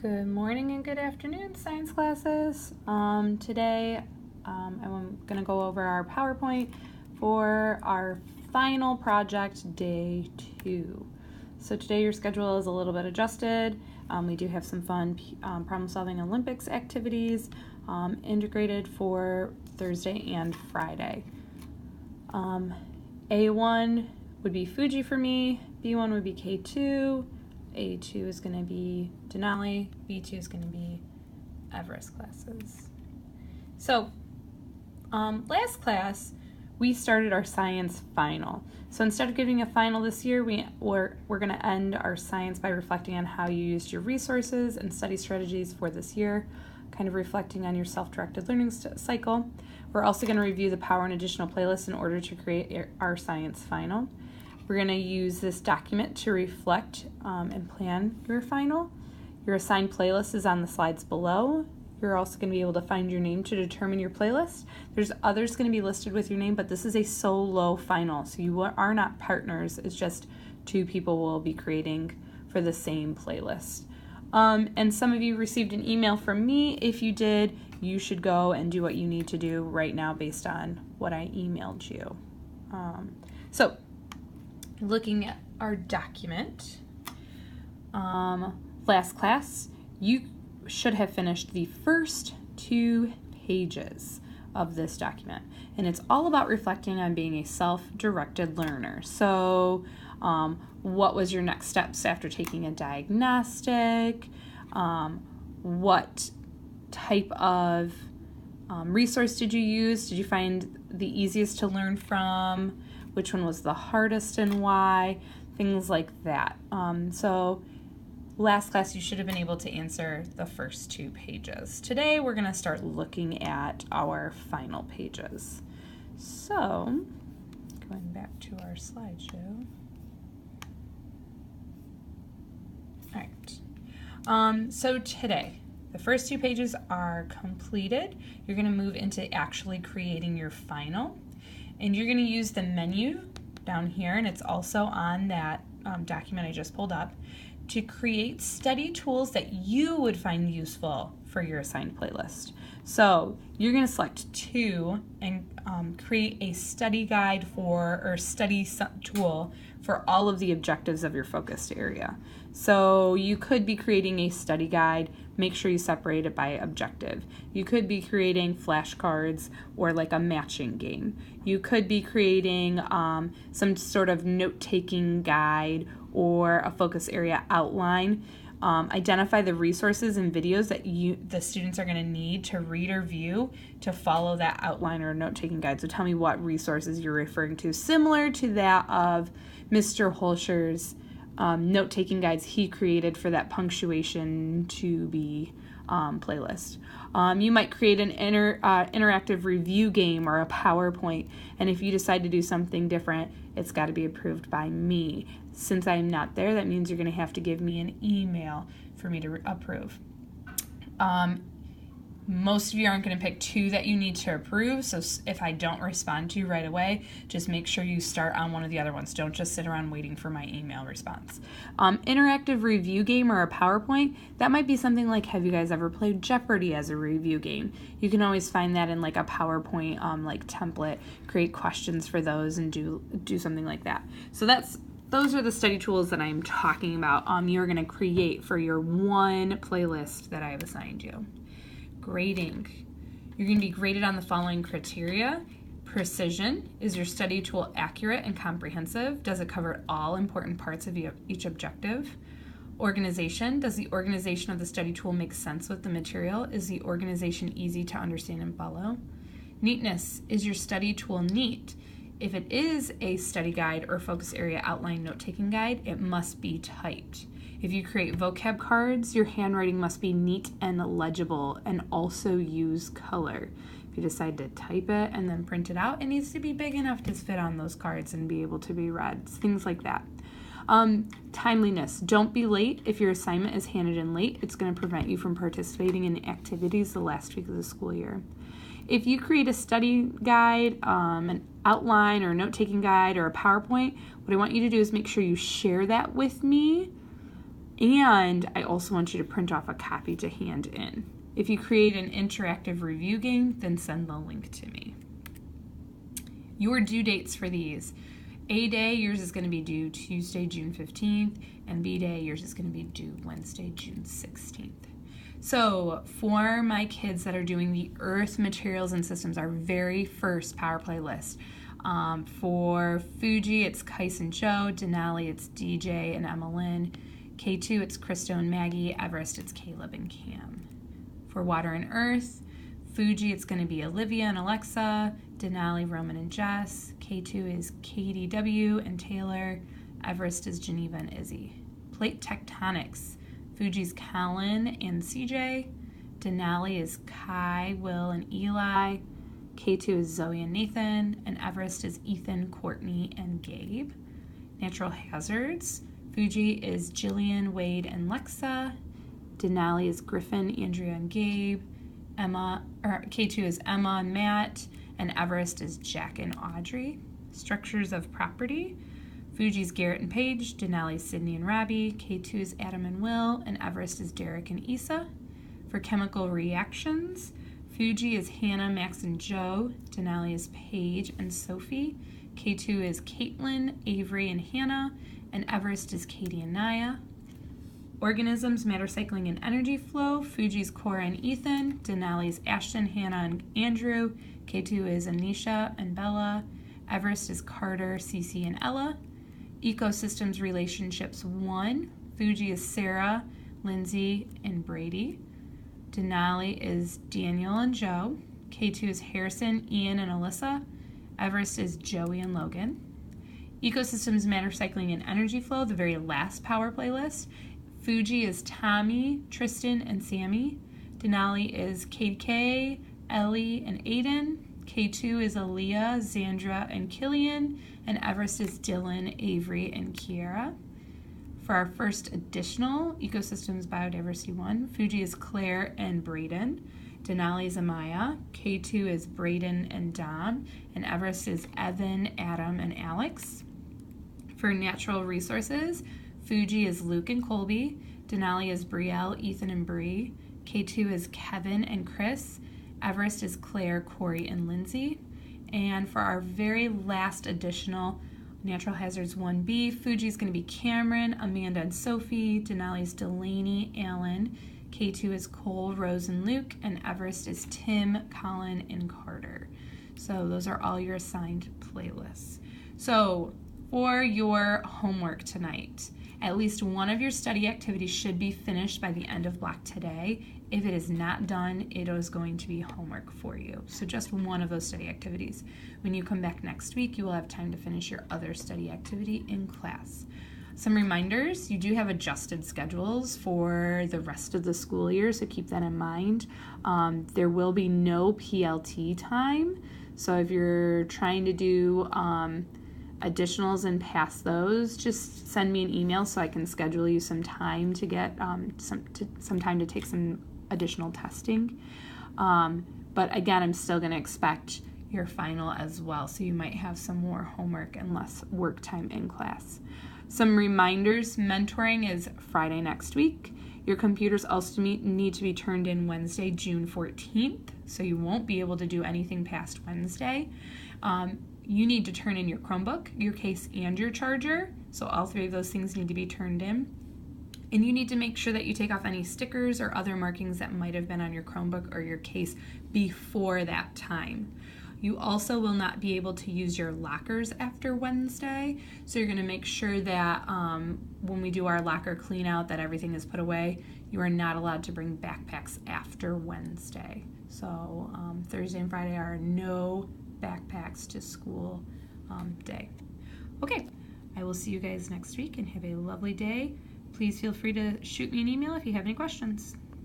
Good morning and good afternoon, science classes. Today I'm going to go over our PowerPoint for our final project, day 2. So today your schedule is a little bit adjusted. We do have some fun problem-solving Olympics activities integrated for Thursday and Friday. A1 would be Fuji for me, B1 would be K2, A2 is going to be Denali, B2 is going to be Everest classes. So, last class, we started our science final. So instead of giving a final this year, we're going to end our science by reflecting on how you used your resources and study strategies for this year, kind of reflecting on your self-directed learning cycle. We're also going to review the power and additional playlists in order to create our science final. We're going to use this document to reflect and plan your final. Your assigned playlist is on the slides below. You're also going to be able to find your name to determine your playlist. There's others going to be listed with your name, but this is a solo final, so you are not partners. It's just 2 people will be creating for the same playlist. And some of you received an email from me. If you did, you should go and do what you need to do right now based on what I emailed you. So, looking at our document, last class, you should have finished the first 2 pages of this document. And it's all about reflecting on being a self-directed learner. So, what was your next steps after taking a diagnostic? What type of resource did you use? Did you find the easiest to learn from? Which one was the hardest and why? Things like that. So last class you should have been able to answer the first 2 pages. Today we're going to start looking at our final pages. So going back to our slideshow. All right. So today, the first 2 pages are completed. You're going to move into actually creating your final. And you're going to use the menu down here, and it's also on that document I just pulled up, to create study tools that you would find useful for your assigned playlist. So you're going to select 2 and create a study guide or study tool for all of the objectives of your focused area. So you could be creating a study guide. Make sure you separate it by objective. You could be creating flashcards or like a matching game. You could be creating some sort of note-taking guide or a focus area outline. Identify the resources and videos that the students are going to need to read or view to follow that outline or note-taking guide. So tell me what resources you're referring to, similar to that of Mr. Holscher's note-taking guides he created for that punctuation to be playlist. You might create an interactive review game or a PowerPoint, and if you decide to do something different, it's got to be approved by me. Since I'm not there, that means you're going to have to give me an email for me to approve. Most of you aren't going to pick 2 that you need to approve, so if I don't respond to you right away, just make sure you start on one of the other ones. Don't just sit around waiting for my email response. Interactive review game or a PowerPoint, that might be something like, have you guys ever played Jeopardy as a review game? You can always find that in like a PowerPoint like template, create questions for those and do something like that. So those are the study tools that I'm talking about. You're going to create for your one playlist that I have assigned you. Grading. You're going to be graded on the following criteria. Precision. Is your study tool accurate and comprehensive? Does it cover all important parts of each objective? Organization. Does the organization of the study tool make sense with the material? Is the organization easy to understand and follow? Neatness. Is your study tool neat? If it is a study guide or focus area outline note-taking guide, it must be typed. If you create vocab cards, your handwriting must be neat and legible and also use color. If you decide to type it and then print it out, it needs to be big enough to fit on those cards and be able to be read, things like that. Timeliness. Don't be late. If your assignment is handed in late, it's going to prevent you from participating in activities the last week of the school year. If you create a study guide, an outline or note-taking guide or a PowerPoint, what I want you to do is make sure you share that with me And I also want you to print off a copy to hand in. If you create an interactive review game, then send the link to me. Your due dates for these. A day, yours is going to be due Tuesday, June 15th, and B day, yours is going to be due Wednesday, June 16th. So for my kids that are doing the Earth Materials and Systems, our very first Power Play list, for Fuji, it's Kais and Joe. Denali, it's DJ and Emma Lynn. K2, it's Christo and Maggie. Everest, it's Caleb and Cam. For Water and Earth, Fuji, it's going to be Olivia and Alexa. Denali, Roman and Jess. K2 is Katie W. and Taylor. Everest is Geneva and Izzy. Plate Tectonics, Fuji's Colin and CJ. Denali is Kai, Will, and Eli. K2 is Zoe and Nathan. And Everest is Ethan, Courtney, and Gabe. Natural Hazards, Fuji is Jillian, Wade, and Lexa. Denali is Griffin, Andrea, and Gabe. K2 is Emma and Matt. And Everest is Jack and Audrey. Structures of Property, Fuji's Garrett and Paige. Denali's Sydney and Robbie. K2 is Adam and Will. And Everest is Derek and Issa. For Chemical Reactions, Fuji is Hannah, Max, and Joe. Denali is Paige and Sophie. K2 is Caitlin, Avery, and Hannah. And Everest is Katie and Naya. Organisms, Matter Cycling, and Energy Flow, Fuji's Cora and Ethan. Denali's Ashton, Hannah, and Andrew. K2 is Anisha and Bella. Everest is Carter, Cece, and Ella. Ecosystems Relationships 1, Fuji is Sarah, Lindsay, and Brady. Denali is Daniel and Joe. K2 is Harrison, Ian, and Alyssa. Everest is Joey and Logan. Ecosystems, Matter Cycling, and Energy Flow, the very last Power Play list. Fuji is Tommy, Tristan, and Sammy. Denali is Kate K, Ellie, and Aiden. K2 is Aaliyah, Xandra, and Killian. And Everest is Dylan, Avery, and Kiara. For our first additional Ecosystems Biodiversity 1, Fuji is Claire and Braden. Denali is Amaya. K2 is Braden and Dom. And Everest is Evan, Adam, and Alex. For Natural Resources, Fuji is Luke and Colby. Denali is Brielle, Ethan, and Bree. K2 is Kevin and Chris. Everest is Claire, Corey, and Lindsay. And for our very last additional Natural Hazards 1B, Fuji is going to be Cameron, Amanda, and Sophie. Denali is Delaney, Alan. K2 is Cole, Rose, and Luke. And Everest is Tim, Colin, and Carter. So those are all your assigned playlists. So for your homework tonight, at least one of your study activities should be finished by the end of block today. If it is not done, it is going to be homework for you. So just one of those study activities. When you come back next week, you will have time to finish your other study activity in class. Some reminders, you do have adjusted schedules for the rest of the school year, so keep that in mind. There will be no PLT time, so if you're trying to do additionals and pass those, just send me an email so I can schedule you some time to get some time to take some additional testing. But again, I'm still going to expect your final as well, so you might have some more homework and less work time in class. Some reminders, mentoring is Friday next week. Your computers also need to be turned in Wednesday, June 14th, so you won't be able to do anything past Wednesday. You need to turn in your Chromebook, your case, and your charger, so all three of those things need to be turned in. And you need to make sure that you take off any stickers or other markings that might have been on your Chromebook or your case before that time. You also will not be able to use your lockers after Wednesday, so you're going to make sure that when we do our locker clean out that everything is put away. You are not allowed to bring backpacks after Wednesday. So Thursday and Friday are no backpacks to school day. Okay, I will see you guys next week and have a lovely day. Please feel free to shoot me an email if you have any questions.